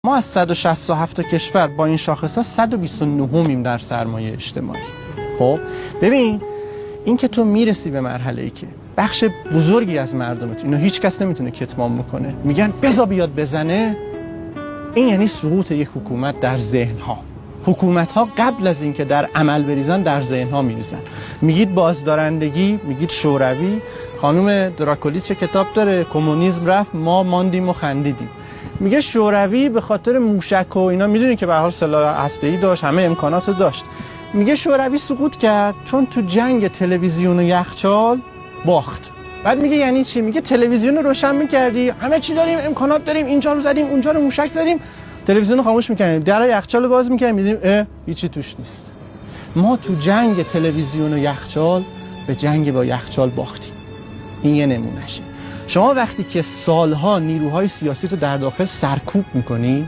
ما از 167 کشور با این شاخص ها 129میم در سرمایه اجتماعی. خب ببین این که تو میرسی به مرحله‌ای که بخش بزرگی از مردمت اینو هیچ کس نمیتونه کتمان میکنه، میگن بذار بیاد بزنه، این یعنی سقوط یک حکومت در ذهن‌ها. حکومت‌ها قبل از اینکه در عمل بریزن در ذهن‌ها میریزن. میگید بازدارندگی، میگید شوروی، خانم دراکولیچ کتاب داره کمونیسم رفت ما ماندیم و خندیدیم. میگه شوروی به خاطر موشک و اینا، میدونی که به هر حال سلاح هسته‌ای داشت، همه امکاناتو داشت. میگه شوروی سقوط کرد چون تو جنگ تلویزیون و یخچال باخت. بعد میگه یعنی چی؟ میگه تلویزیون رو روشن می‌کردی، همه چی داریم، امکانات داریم، اینجا رو زدیم، اونجا رو موشک زدیم، تلویزیون رو خاموش می‌کردیم، در یخچال رو باز می‌کردیم، می‌دیدیم هیچی توش نیست. ما تو جنگ تلویزیون و یخچال به جنگ با یخچال باختیم. این یه نمونهشه. شما وقتی که سالها نیروهای سیاسی رو در داخل سرکوب می‌کنی،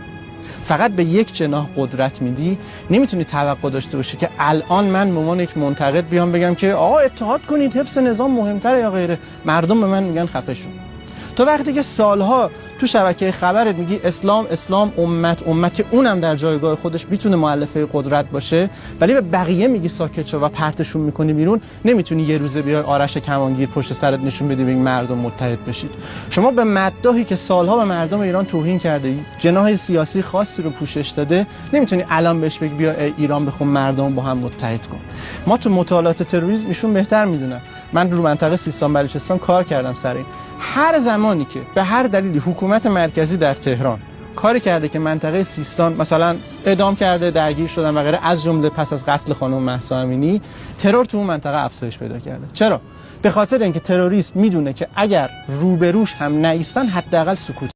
فقط به یک جناح قدرت میدی، نمیتونی توقع داشته باشی که الان من به عنوان یک منتقد بیام بگم که آقا اتحاد کنید، حفظ نظام مهمتره یا غیره. مردم به من میگن خفه شو. تو وقتی که سالها تو شبکه خبرت میگی اسلام اسلام، امت که اونم در جایگاه خودش میتونه مؤلفه قدرت باشه، ولی به بقیه میگی ساکت شو و پرتشون میکنی بیرون، نمیتونی یه روزه بیای آرش کمانگیر پشت سرت نشون بدی بگی مردم متحد بشید. شما به مداحی که سالها به مردم ایران توهین کرده، جناح سیاسی خاصی رو پوشش داده، نمیتونی الان بهش بگی بیا ایران بخون مردم با هم متحد کن. ما تو مطالعات تروریسم ایشون بهتر میدونن. من رو منطقه سیستان بلوچستان کار کردم سر این. هر زمانی که به هر دلیلی حکومت مرکزی در تهران کاری کرده که منطقه سیستان مثلا اعدام کرده، درگیر شدن و غیره، از جمله پس از قتل خانم مهسا امینی، ترور تو اون منطقه افزایش پیدا کرده. چرا؟ به خاطر اینکه تروریست میدونه که اگر روبروش هم نایستن حداقل سکوت